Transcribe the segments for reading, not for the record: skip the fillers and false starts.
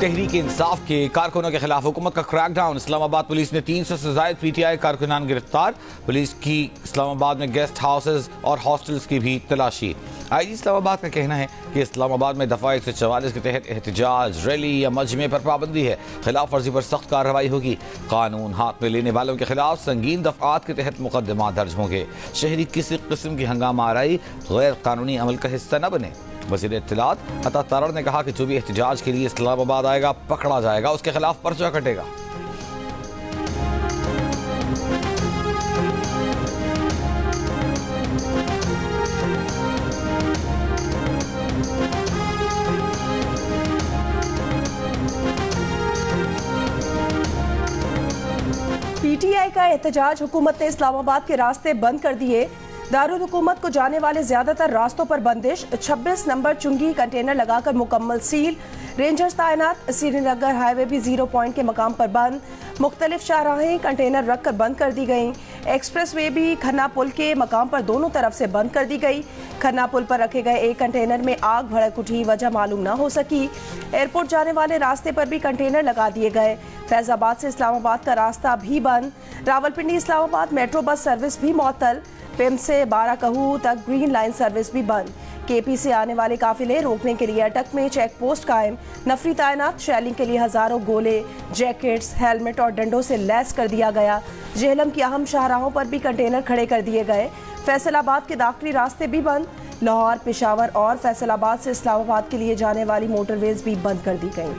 तहरीक इंसाफ के कारकुनों के खिलाफ हुकूमत का क्रैकडाउन। इस्लामाबाद पुलिस ने 300 से ज्यादा PTI कारकुनान गिरफ्तार। पुलिस की इस्लामाबाद में गेस्ट हाउसेज और हॉस्टल्स की भी तलाशी। IG इस्लामाबाद का कहना है कि इस्लामाबाद में दफा 144 के तहत एहतजाज, रैली या मजमे पर पाबंदी है। खिलाफ वर्जी पर सख्त कार्रवाई होगी। कानून हाथ में लेने वालों के खिलाफ संगीन दफात के तहत मुकदमा दर्ज होंगे। शहरी किसी किस्म की हंगामा आराई गैर कानूनी अमल का हिस्सा न बने। वज़ीर इत्तलात अता तारड़ ने कहा कि जो भी एहतजाज के लिए इस्लामाबाद आएगा पकड़ा जाएगा, उसके खिलाफ पर्चा कटेगा। PTI का एहतजाज, हुकूमत ने इस्लामाबाद के रास्ते बंद कर दिए। दारुल हुकूमत को जाने वाले ज्यादातर रास्तों पर बंदिश। 26 नंबर चुंगी कंटेनर लगाकर मुकम्मल सील। रेंजर्स तैनात। श्रीनगर हाईवे भी 0 पॉइंट के मकाम पर बंद। मुख्तलिफ शाहराहें कंटेनर रख कर बंद कर दी गई। एक्सप्रेस वे भी खन्ना पुल के मकाम पर दोनों तरफ से बंद कर दी गई। खन्ना पुल पर रखे गए एक कंटेनर में आग भड़क उठी, वजह मालूम न हो सकी। एयरपोर्ट जाने वाले रास्ते पर भी कंटेनर लगा दिए गए। फैजाबाद से इस्लामाबाद का रास्ता भी बंद। Rawalpindi Islamabad metro bus service भी मअतल। पिम से 12 कहू तक ग्रीन लाइन सर्विस भी बंद। KP से आने वाले काफिले रोकने के लिए अटक में चेक पोस्ट कायम। नफरी तैनात। शेलिंग के लिए हजारों गोले, जैकेट्स, हेलमेट और डंडों से लैस कर दिया गया। जेहलम की अहम शाहराहों पर भी कंटेनर खड़े कर दिए गए। फैसलाबाद के दाखिली रास्ते भी बंद। लाहौर, पेशावर और फैसलाबाद से इस्लामाबाद के लिए जाने वाली मोटरवेज भी बंद कर दी गई।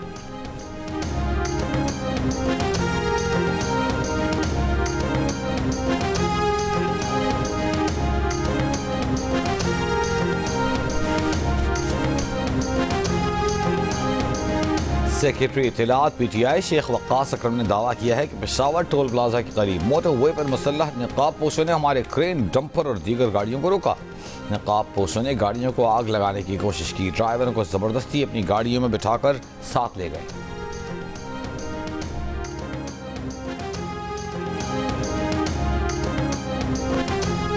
सेक्रेटरी इत्तलात PTI शेख वक्कास अकरम ने दावा किया है कि पेशावर टोल प्लाजा के करीब मोटरवे पर मुसल्लह नकाब पोशों ने हमारे क्रेन, डंपर और दीगर गाड़ियों को रोका। नकाब पोशों ने गाड़ियों को आग लगाने की कोशिश की। ड्राइवरों को जबरदस्ती अपनी गाड़ियों में बिठाकर साथ ले गए।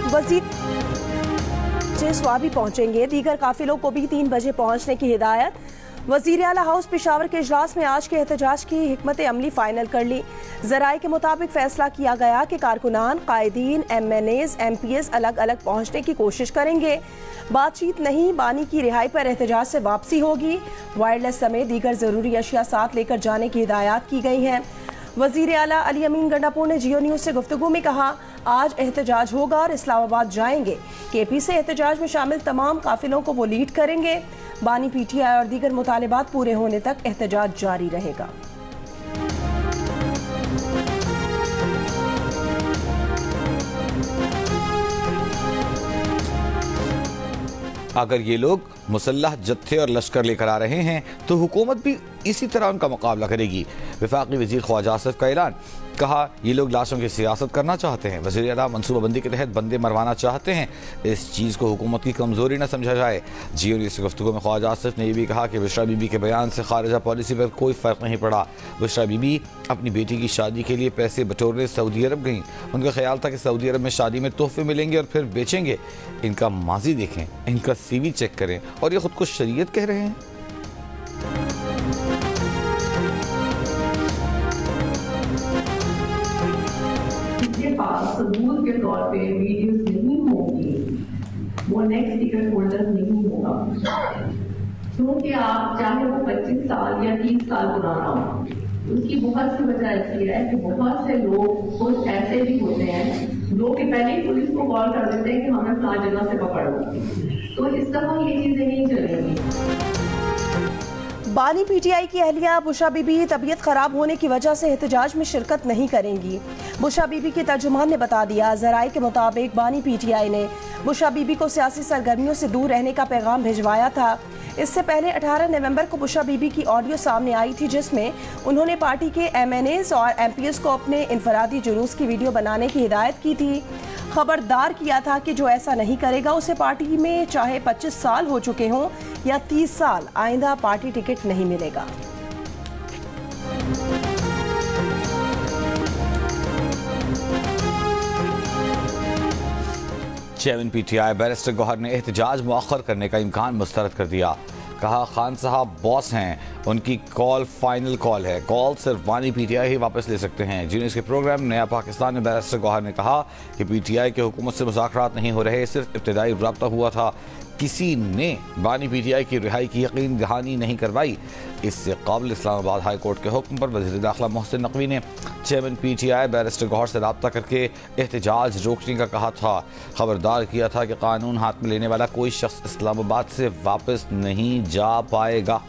वजीर स्वाबी पहुंचेंगे। दीगर काफिलों को भी 3 बजे पहुंचने की हिदायत। वजीर आला हाउस पेशावर के इजलास में आज के एहतजाज की हिकमत अमली फाइनल कर ली। जराये के मुताबिक फैसला किया गया कि कारकुनान, कायदीन, MNAs, MPs अलग अलग पहुंचने की कोशिश करेंगे। बातचीत नहीं, बानी की रिहाई पर एहतजाज से वापसी होगी। वायरलेस समेत दीगर जरूरी अशिया साथ लेकर जाने की हिदायत की गई हैं। वजीर आला अली अमीन गंडापुर ने जियो न्यूज से गुफ्तगू में कहा, आज एहतजाज होगा और इस्लामाबाद जाएंगे। KP से एहतजाज में शामिल तमाम काफिलों को वो लीड करेंगे। बानी PTI और दीगर मुतालिबात पूरे होने तक एहतजाज जारी रहेगा। अगर ये लोग मुसल्लह जत्थे और लश्कर लेकर आ रहे हैं तो हुकूमत भी इसी तरह उनका मुकाबला करेगी। वफाकी वजीर ख्वाजा आसिफ का ऐलान। कहा, ये लोग लाशों की सियासत करना चाहते हैं। वज़ीर आला मनसूबाबंदी के तहत बंदे मरवाना चाहते हैं। इस चीज़ को हुकूमत की कमज़ोरी न समझा जाए। जियो न्यूज़ से गुफ्तगू में ख्वाजा आसिफ ने यह भी कहा कि बुशरा बीबी के बयान से खारिजा पॉलिसी पर कोई फ़र्क नहीं पड़ा। बुशरा बीबी अपनी बेटी की शादी के लिए पैसे बटोरने सऊदी अरब गईं। उनका ख्याल था कि सऊदी अरब में शादी में तोहफे मिलेंगे और फिर बेचेंगे। इनका माजी देखें, इनका CV चेक करें और ये खुद को शरीयत कह रहे हैं। सबूत के तौर पे वीडियोस नहीं होगी, वो नेक्स्ट टिकट होल्डर नहीं होगा। क्योंकि आप चाहे वो 25 साल या 30 साल पुराना हो, उसकी बहुत सी वजह ऐसी है कि बहुत से लोग कुछ ऐसे भी होते हैं जो कि पहले ही पुलिस को कॉल कर देते हैं कि हमें फलां जगह से पकड़ लो। तो इस दफा ये चीजें नहीं चलेंगी। बानी PTI की अहलिया बुशरा बीबी तबीयत खराब होने की वजह से एहतजाज में शिरकत नहीं करेंगी। बुशरा बीबी के तर्जुमान ने बता दिया। जराये के मुताबिक बानी PTI ने बुशरा बीबी को सियासी सरगर्मियों से दूर रहने का पैगाम भिजवाया था। इससे पहले 18 नवंबर को बुशरा बीबी की ऑडियो सामने आई थी, जिसमें उन्होंने पार्टी के MNAs और MPs को अपने इनफरादी जुलूस की वीडियो बनाने की हिदायत की थी। खबरदार किया था कि जो ऐसा नहीं करेगा उसे पार्टी में चाहे 25 साल हो चुके हों या 30 साल, आइंदा पार्टी टिकट नहीं मिलेगा। चेयरमैन PTI बैरिस्टर गौहर ने एहतजाज मुअख्खर करने का इम्कान मुस्तरद कर दिया। कहा खान साहब बॉस हैं, उनकी कॉल फाइनल कॉल है, कॉल सिर्फ वानी पीटीआई ही वापस ले सकते हैं। जीनियस के प्रोग्राम नया पाकिस्तान में बैरिस्टर गौहर ने कहा कि पीटीआई के हुकूमत से मुज़ाकरात नहीं हो रहे, सिर्फ इब्तिदाई रब्ता हुआ था, किसी ने बानी पीटीआई की रिहाई की यकीन दहानी नहीं करवाई। इससे काबिल इस्लामाबाद हाई कोर्ट के हुक्म पर वज़ीर दाखिला मोहसिन नकवी ने चेयरमैन पीटीआई बैरिस्टर गौहर से रब्ता करके एहतजाज रोकने का कहा था। खबरदार किया था कि कानून हाथ में लेने वाला कोई शख्स इस्लामाबाद से वापस नहीं जा पाएगा।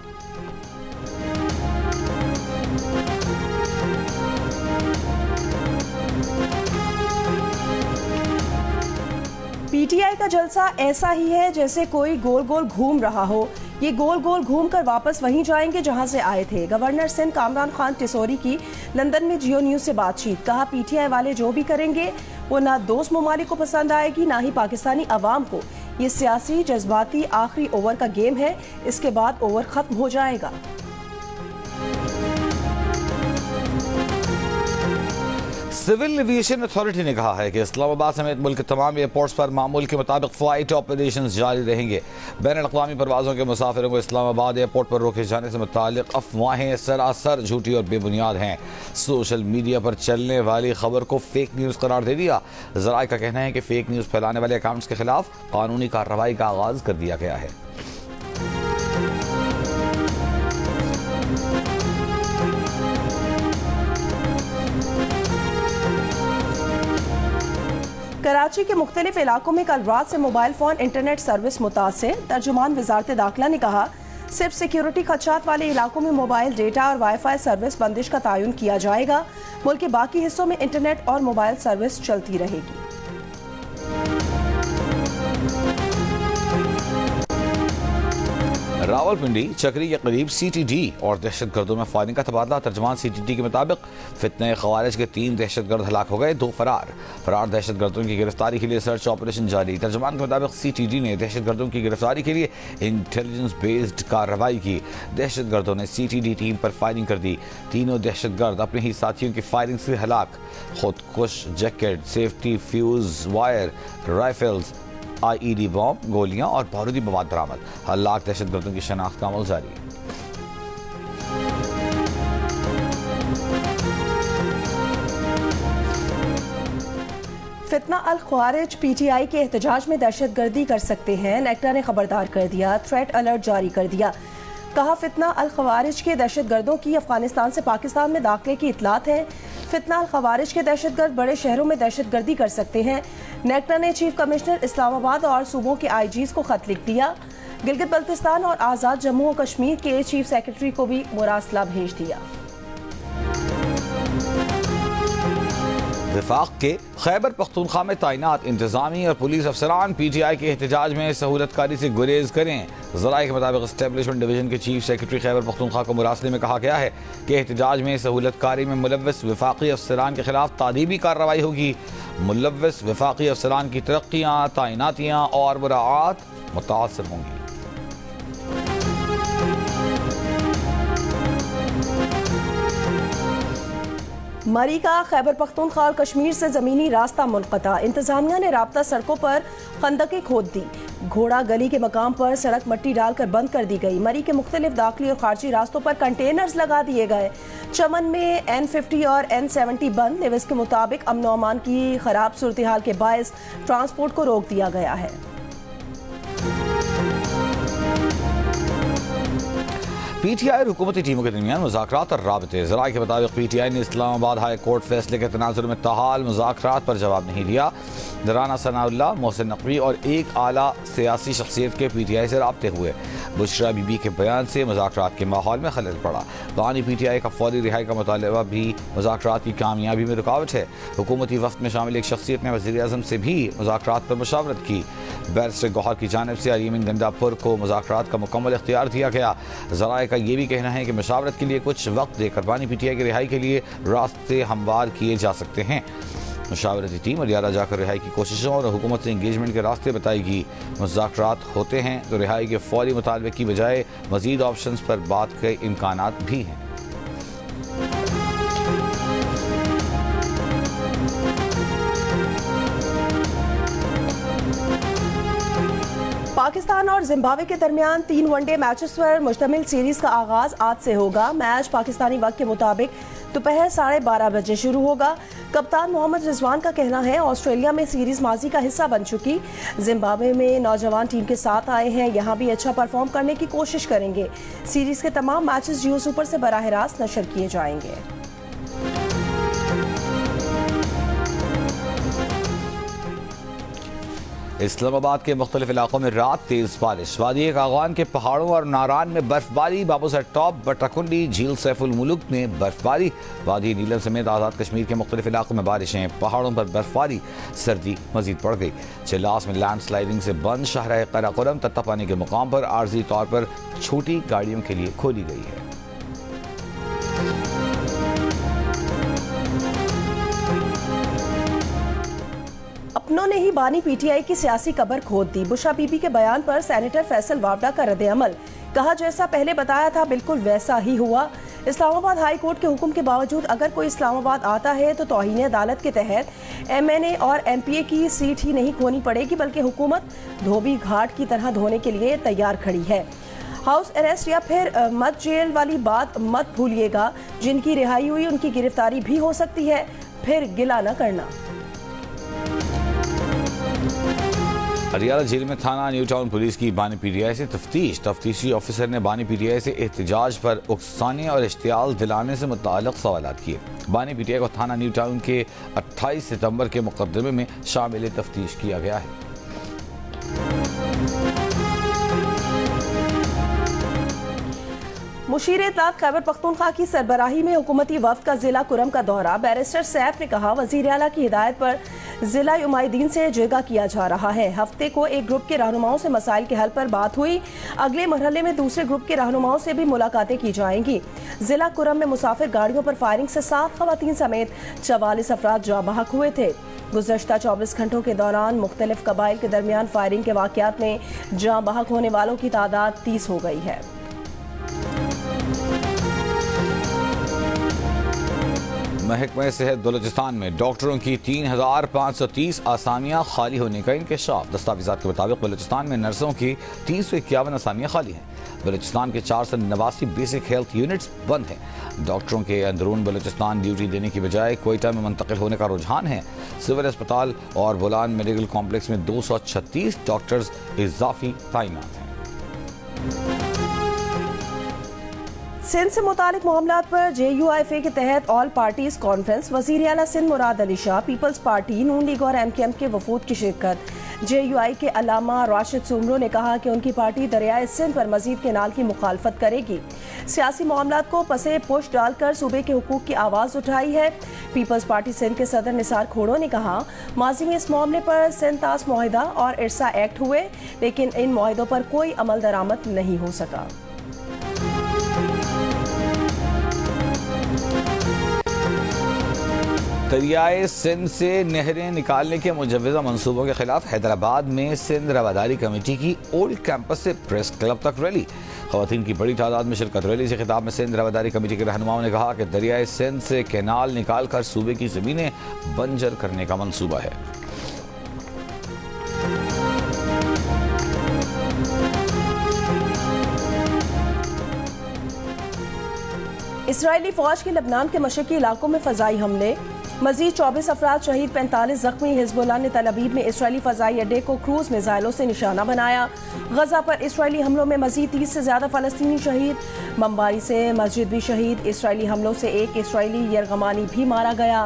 पीटीआई का जलसा ऐसा ही है जैसे कोई गोल गोल घूम रहा हो। ये गोल गोल घूम कर वापस वहीं जाएंगे जहां से आए थे। गवर्नर सिंध कामरान खान टिसोरी की लंदन में जियो न्यूज से बातचीत। कहा पीटीआई वाले जो भी करेंगे वो ना दोस्त ममालिक को पसंद आएगी ना ही पाकिस्तानी अवाम को। ये सियासी जज्बाती आखिरी ओवर का गेम है, इसके बाद ओवर खत्म हो जाएगा। सिविल एविएशन अथॉरिटी ने कहा है कि इस्लामाबाद समेत मुल्क के तमाम एयरपोर्ट्स पर मामूल के मुताबिक फ्लाइट ऑपरेशन जारी रहेंगे। बैन अवी परवाजों के मुसाफिरों को इस्लामाबाद एयरपोर्ट पर रोके जाने से मुतालिक अफवाहें सरासर झूठी और बेबुनियाद हैं। सोशल मीडिया पर चलने वाली खबर को फेक न्यूज़ करार दे दिया। ज़राए का कहना है कि फेक न्यूज़ फैलाने वाले अकाउंट्स के खिलाफ कानूनी कार्रवाई का आगाज कर दिया गया है। कराची के मुख्तलिफ इलाकों में कल रात से मोबाइल फोन इंटरनेट सर्विस मुतासिर। तर्जुमान वजारत दाखिला ने कहा सिर्फ सिक्योरिटी खदशात वाले इलाकों में मोबाइल डेटा और वाईफाई सर्विस बंदिश का तयन किया जाएगा। मुल्क के बाकी हिस्सों में इंटरनेट और मोबाइल सर्विस चलती रहेगी। रावलपिंडी चक्री के करीब सीटीडी और दहशतगर्दों में फायरिंग का तबादला। तर्जमान सीटीडी के मुताबिक फितने खवारिज के 3 दहशतगर्द हलाक हो गए, 2 फरार दहशतगर्दों की गिरफ्तारी के लिए सर्च ऑपरेशन जारी। तर्जमान के मुताबिक सीटीडी ने दहशतगर्दों की गिरफ्तारी के लिए इंटेलिजेंस बेस्ड कार्रवाई की। दहशतगर्दों ने सीटीडी टीम पर फायरिंग कर दी। तीनों दहशतगर्द अपने ही साथियों की फायरिंग से हलाक। खुदकुश jacket, safety fuse wire, rifles, IED bomb, गोलियां और बारूदी मवाद बरामद। हलाक दहशतगर्दों की शनाख्त का अमल जारी है। फितना अल ख्वारिज पीटीआई के एहतजाज में दहशतगर्दी कर सकते हैं। नेक्टा ने खबरदार कर दिया, थ्रेट अलर्ट जारी कर दिया। कहा फितना अल ख्वारिज के दहशतगर्दों की अफगानिस्तान से पाकिस्तान में दाखिले की इतलात है। फितना अल ख्वारिज के दहशतगर्द बड़े शहरों में दहशतगर्दी कर सकते हैं। नेक्टा ने चीफ कमिश्नर इस्लामाबाद और सूबों के आईजीज को खत लिख दिया। गिलगित बल्तिस्तान और आज़ाद जम्मू और कश्मीर के चीफ सेक्रेटरी को भी मुरासला भेज दिया। विफाक के खैबर पख्तूनख्वा में तैनात इंतजामी और पुलिस अफसरान पीटीआई के एहतजाज में सहूलतकारी से गुरेज करें। ज़राए के मुताबिक एस्टेब्लिशमेंट डिवीजन के चीफ सेक्रेटरी खैबर पख्तूनख्वा को मुरासले में कहा गया है कि एहतजाज में सहूलतकारी में मुलव्वस विफाकी अफसरान के खिलाफ तादीबी कार्रवाई होगी। मुलव्वस विफाकी अफसरान की तरक्कियाँ, तैनातियाँ और मुराआत मुतासर होंगी। मरी का खैबर पख्तूनख्वा और कश्मीर से ज़मीनी रास्ता मुनक़ता। इंतज़ामिया ने राब्ता सड़कों पर खंदकें खोद दी। घोड़ा गली के मकाम पर सड़क मट्टी डालकर बंद कर दी गई। मरी के मुख्तलिफ दाखिली और खारजी रास्तों पर कंटेनर्स लगा दिए गए। चमन में N50 और N70 बंद। लिविस के मुताबिक अमन और अमान की खराब सूरत हाल के बायस ट्रांसपोर्ट को रोक दिया गया है। पीटीआई और हुकूमती टीमों के दरमियान मुज़ाकरात और राबते। ज़राए के मुताबिक पीटीआई ने इस्लामाबाद हाई कोर्ट फैसले के तनाजुर में ताहाल मुज़ाकरात पर जवाब नहीं दिया। राना सनाउल्लाह, मोहसिन नकवी और एक आला सियासी शख्सियत के पीटीआई से राब्ते हुए। बुशरा बीबी के बयान से मुज़ाकरात के माहौल में खलल पड़ा। बानी पीटीआई का फौरी रिहाई का मुतालबा भी मुज़ाकरात की कामयाबी में रुकावट है। हुकूमती वफ़द में शामिल एक शख्सियत ने वज़ीर आज़म से भी मुज़ाकरात पर मुशावरत की। बैरिस्टर गौहर की जानिब से अरीमिन गंडापुर को मुज़ाकरात का मुकम्मल इख्तियार दिया गया। ज़राए का ये भी कहना है कि मुशावरत के लिए कुछ वक्त देकर बानी पीटीआई की रिहाई के लिए रास्ते हमवार किए जा सकते हैं। मुशावरती टीम अलियारा जाकर रिहाई की कोशिशों और हुकूमत से इंगेजमेंट के रास्ते बताएगी। मुज़ाकरात होते हैं तो रिहाई के फौरी मुतालबे की बजाय मज़ीद ऑप्शंस पर बात के इम्कानात भी हैं। पाकिस्तान और जिम्बाब्वे के दरमियान 3 वनडे मैचेस पर मुश्तमिल सीरीज का आगाज आज से होगा। मैच पाकिस्तानी वक्त के मुताबिक दोपहर 12:30 बजे शुरू होगा। कप्तान मोहम्मद रिजवान का कहना है ऑस्ट्रेलिया में सीरीज माजी का हिस्सा बन चुकी, जिम्बाब्वे में नौजवान टीम के साथ आए हैं, यहां भी अच्छा परफॉर्म करने की कोशिश करेंगे। सीरीज के तमाम मैचेस जियो सुपर से बराह रास्त नशर किए जाएंगे। इस्लामाबाद के मुख्तलिफ इलाकों में रात तेज बारिश, वादी कागान के पहाड़ों और नारान में बर्फबारी, बाबूसर टॉप, बट्टाकुंडी, झील सैफुल मुलुक में बर्फबारी, वादी नीलम समेत आज़ाद कश्मीर के मुख्तलिफ इलाकों में बारिशें, पहाड़ों पर बर्फबारी, सर्दी मजीद बढ़ गई। चिल्लास में लैंड स्लाइडिंग से बंद शाहराह कराकोरम तत्ता पानी के मुकाम पर आर्जी तौर पर छोटी गाड़ियों के लिए खोली गई है। अपनों ने ही बानी पीटीआई की सियासी कबर खोद दी। बुशा बीबी के बयान पर सेनेटर फैसल वावडा का रद्द-ए-अमल, कहा जैसा पहले बताया था बिल्कुल वैसा ही हुआ। इस्लामाबाद हाई कोर्ट के हुक्म के बावजूद अगर कोई इस्लामाबाद आता है तो तौहीन अदालत के तहत एमएनए और एमपीए की सीट ही नहीं खोनी पड़ेगी, बल्कि हुकूमत धोबी घाट की तरह धोने के लिए तैयार खड़ी है। हाउस अरेस्ट या फिर मत जेल वाली बात मत भूलिएगा, जिनकी रिहाई हुई उनकी गिरफ्तारी भी हो सकती है, फिर गिला न करना। अरियाला जेल में थाना न्यू टाउन पुलिस की बानी पीटीआई से तफ्तीशी ऑफिसर ने बानी पीटीआई से एहतजाज पर उकसाने और इश्तियाल दिलाने से मुताल्लिक सवालात किए। बानी पीटीआई को थाना न्यू टाउन के 28 सितंबर के मुकदमे में शामिल तफ्तीश किया गया है। मुशीर इत्तलात खैबर पख्तूनख्वा की सरबराही में हुकूमती वफ्द का जिला कुरम का दौरा। बैरिस्टर सैफ ने कहा वजीर आला की हिदायत पर जिला उमाइदीन से जेगा किया जा रहा है। हफ्ते को एक ग्रुप के रहनुमाओं से मसाइल के हल पर बात हुई, अगले मरहले में दूसरे ग्रुप के रहनुमाओं से भी मुलाकातें की जाएंगी। जिला कुरम में मुसाफिर गाड़ियों पर फायरिंग से 7 खवातीन समेत 44 अफराद जाँ बहक हुए थे। गुज़श्ता 24 घंटों के दौरान मुख्तलिफ कबाइल के दरमियान फायरिंग के वाक़यात में जाँ बहक होने वालों की तादाद 30 हो गई है। महकमा सेहत बलूचिस्तान में डॉक्टरों की 3530 आसामियां खाली होने का इंकशाफ। दस्तावेज़ात के मुताबिक बलूचिस्तान में नर्सों की 351 आसामियां खाली हैं। बलूचिस्तान के 489 बेसिक हेल्थ यूनिट्स बंद हैं। डॉक्टरों के अंदरून बलूचिस्तान ड्यूटी देने की बजाय कोयटा में मुंतकिल होने का रुझान है। सिविल अस्पताल और बोलान मेडिकल कॉम्प्लेक्स में 236 डॉक्टर्स इजाफी तैनात हैं। सिंध से मुतालिक मामलात पर JUIFA के तहत ऑल पार्टीज कॉन्फ्रेंस, वज़ीर आला सिंध मुराद अली शाह, पीपल्स पार्टी, नून लीग और MKM के वफूद की शिरकत। JUI के अलामा राशिद सुमरो ने कहा कि उनकी पार्टी दरियाए सिंध पर मजीद केनाल की मुखालफत करेगी। सियासी मामलात को पसे पुश डालकर सूबे के हुकूक की आवाज़ उठाई है। पीपल्स पार्टी सिंध के सदर निसार खोड़ो ने कहा माजी में इस मामले पर सिंध तास मुआहिदा और इरसा एक्ट हुए, लेकिन इन मुआहिदों पर कोई अमल दरामद नहीं हो सका। दरियाए सिंध से नहरें निकालने के मुजव्वज़ा मंसूबों के खिलाफ हैदराबाद में सिंध रवादारी कमेटी की ओल्ड कैंपस से प्रेस क्लब तक रैली। ख़वातीन की बड़ी तादाद में शिरकत। रैली से खिताब में सिंध रवादारी कमेटी के रहनुमाओं ने कहा कि दरियाए सिंध से कैनाल निकाल कर सूबे की ज़मीनें बंजर करने का मंसूबा है। इसराइली फौज के लबनान के मशरकी इलाकों में फजाई हमले, मजीद 24 अफराद शहीद, 45 जख्मी। हिजबुल्लाह ने तल अवीव में इसराइली फजाई अड्डे को क्रूज मिसाइलों से निशाना बनाया। गजा पर इसराइली हमलों में मजीद 30 से ज्यादा फलस्तीनी शहीद। बमबारी से मस्जिद भी शहीद। इसराइली हमलों से एक इसराइली यरगमानी भी मारा गया।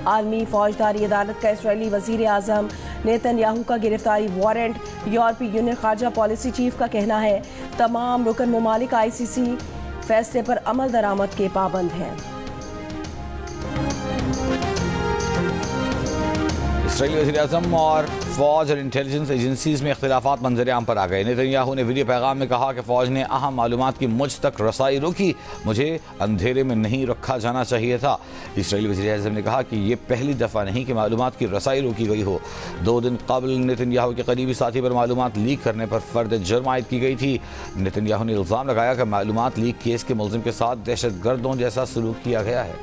आलमी फौजदारी अदालत का इसराइली वजीर आजम नेतन्याहू का गिरफ्तारी वारंट। यूरोपीय यूनियन खारजा पॉलिसी चीफ का कहना है तमाम रुकन मुमालिक ICC फैसले पर अमल दरामद के पाबंद हैं। इसराइली वज़ीर-ए-आज़म और फौज और इंटेलिजेंस एजेंसीज में इख्तिलाफात मंजर-ए-आम पर आ गए। नेतन्याहू ने वीडियो पैगाम में कहा कि फौज ने अहम मालूमात की मुझ तक रसाई रोकी, मुझे अंधेरे में नहीं रखा जाना चाहिए था। इसराइली वज़ीर-ए-आज़म ने कहा कि ये पहली दफ़ा नहीं कि मालूमात की रसाई रोकी गई हो। 2 दिन कबल नेतन्याहू के करीबी साथी पर मालूमात लीक करने पर फर्द जुर्म आयद की गई थी। नेतन्याहू ने इल्ज़ाम लगाया कि मालूमात लीक केस के मुलजिम के साथ दहशतगर्दों जैसा सलूक किया गया है।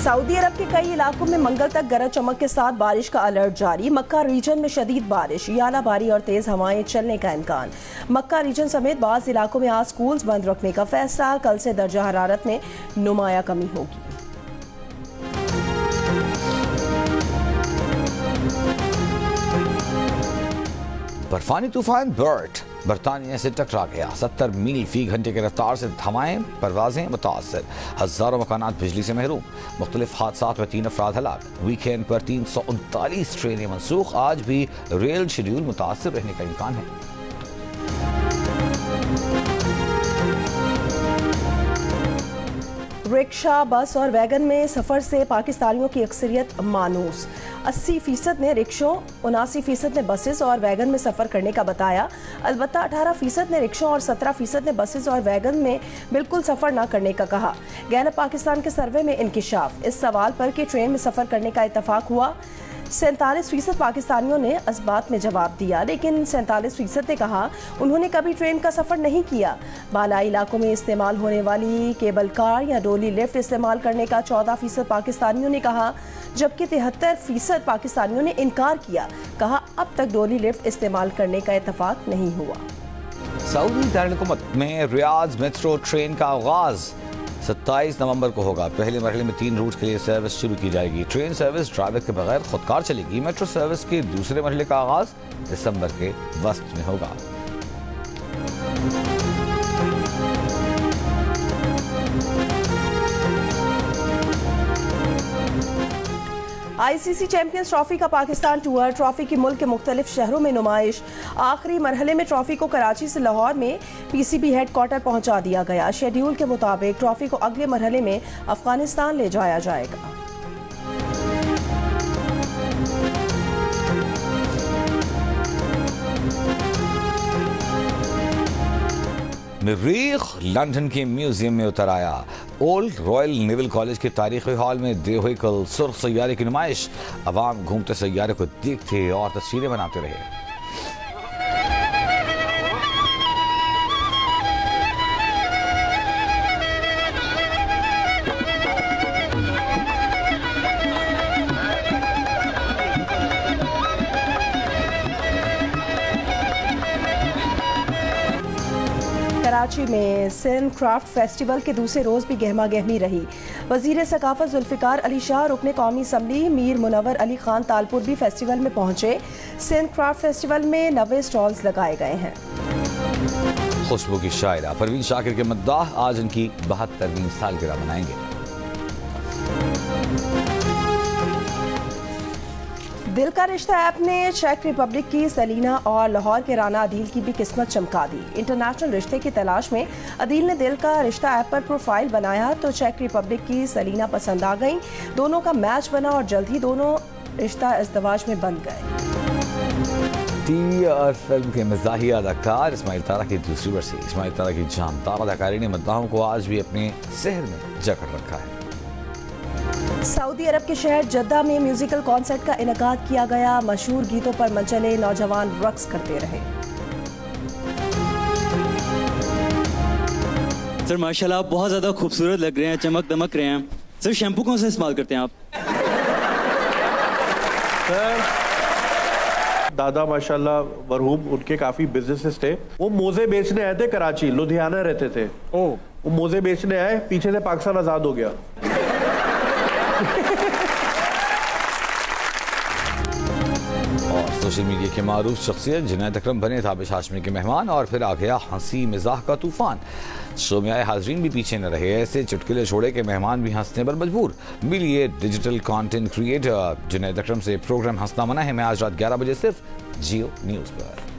सऊदी अरब के कई इलाकों में मंगल तक गरज चमक के साथ बारिश का अलर्ट जारी। मक्का रीजन में शदीद बारिश, यालाबारी और तेज हवाएं चलने का इम्कान। मक्का रीजन समेत बाज़ इलाकों में आज स्कूल्स बंद रखने का फैसला। कल से दर्जा हरारत में नुमाया कमी होगी। बर्फानी तूफान बर्ट बरतानिया से टकरा गया। 70 मील फी घंटे की रफ्तार से हवाएं परवाजें मुतासर, हजारों मकानात बिजली से महरूम। मुख्तलिफ हादसात में 3 अफराद हलाक। वीकेंड पर 339 ट्रेनें मनसूख। आज भी रेल शेड्यूल मुतासर रहने का इम्कान है। रिक्शा, बस और वैगन में सफर से पाकिस्तानियों की अक्सरियत मानूस। 80% ने रिक्शों, 79% ने बसेस और वैगन में सफर करने का बताया। अलबत्ता 18% ने रिक्शों और 17% ने बसेस और वैगन में बिल्कुल सफर न करने का कहा। गैलप पाकिस्तान के सर्वे में इंकिशाफ। इस सवाल पर कि ट्रेन में सफर करने का इत्तफाक हुआ, 47% पाकिस्तानियों ने इस बात में जवाब दिया, लेकिन 47% ने कहा उन्होंने कभी ट्रेन का सफर नहीं किया। बालाई इलाकों में इस्तेमाल होने वाली केबल कार या डोली लिफ्ट इस्तेमाल करने का 14% पाकिस्तानियों ने कहा, जबकि 73% पाकिस्तानियों ने इनकार किया। कहा अब तक डोली लिफ्ट इस्तेमाल करने का इत्तफाक नहीं हुआ। सऊदी दारुल-हुकूमत में रियाद मेट्रो ट्रेन का आगाज 27 नवंबर को होगा। पहले मरहले में 3 रूट के लिए सर्विस शुरू की जाएगी। ट्रेन सर्विस ड्राइवर के बगैर खुदकार चलेगी। मेट्रो सर्विस के दूसरे मरहले का आगाज दिसंबर के वस्त में होगा। आईसीसी चैंपियंस ट्रॉफी का पाकिस्तान टूर। ट्रॉफी की मुल्क के मुख्तलिफ शहरों में नुमाइश। आखिरी मरहले में ट्रॉफी को कराची से लाहौर में पीसीबी हेडक्वार्टर पहुंचा दिया गया। शेड्यूल के मुताबिक ट्रॉफी को अगले मरहले में अफगानिस्तान ले जाया जाएगा। मरीख लंदन के म्यूजियम में उतर आया। ओल्ड रॉयल नेवल कॉलेज के तारीखी हॉल में दे हुई कल सुर्ख सैयारे की नुमाइश। अवाम घूमते सैयारे को देखते और तस्वीरें बनाते रहे। कराची में सिंध क्राफ्ट फेस्टिवल के दूसरे रोज भी गहमा गहमी रही। वजीर सकाफत जुल्फिकार अली शाह, रुकने कौमी असम्बली मीर मुनव्वर अली खान तालपुर भी फेस्टिवल में पहुंचे। सिंध क्राफ्ट फेस्टिवल में 90 स्टॉल्स लगाए गए हैं। खुशबू की शायरा परवीन शाकिर के मद्दाह आज उनकी 72वीं सालगिरह मनाएंगे। दिल का रिश्ता ऐप ने चेक रिपब्लिक की सलीना और लाहौर के राना अदील की भी किस्मत चमका दी। इंटरनेशनल रिश्ते की तलाश में अदील ने दिल का रिश्ता ऐप पर प्रोफाइल बनाया तो चेक रिपब्लिक की सलीना पसंद आ गई। दोनों का मैच बना और जल्द ही दोनों रिश्ता इज़्दिवाज में बन गए। टीवी और फिल्म के मज़ाही अदाकार इस्माइल तारा की दूसरी बरसी। इस्माइल तारा की जानदार अदाकारी ने मद्दाहों को आज भी अपने शहर में जकड़ रखा है। सऊदी अरब के शहर जद्दा में म्यूजिकल कॉन्सर्ट का इनेकाद किया गया। मशहूर गीतों पर मंचले नौजवान रक्स करते रहे। सर माशाल्लाह आप बहुत ज़्यादा खूबसूरत लग रहे हैं, चमक दमक रहे हैं। सर शैम्पू कौन सा इस्तेमाल करते हैं आप? सर दादा माशाल्लाह मरहूम, उनके काफ़ी बिजनेसेस थे। वो मोजे बेचने आए थे कराची, लुधियाना रहते थे। वो मोजे बेचने आए, पीछे से पाकिस्तान आज़ाद हो गया। और सोशल मीडिया के मारूफ शख्सियत जुनैद अकरम बने ताबिश हाशमी के मेहमान और फिर आ गया हंसी मिजाह का तूफान। शो में आए हाजरीन भी पीछे न रहे। ऐसे चुटकुले छोड़े के मेहमान भी हंसने पर मजबूर। मिलिए डिजिटल कंटेंट क्रिएटर जुनैद अकरम से प्रोग्राम हंसना मना है मैं आज रात 11 बजे सिर्फ जियो न्यूज़ पर।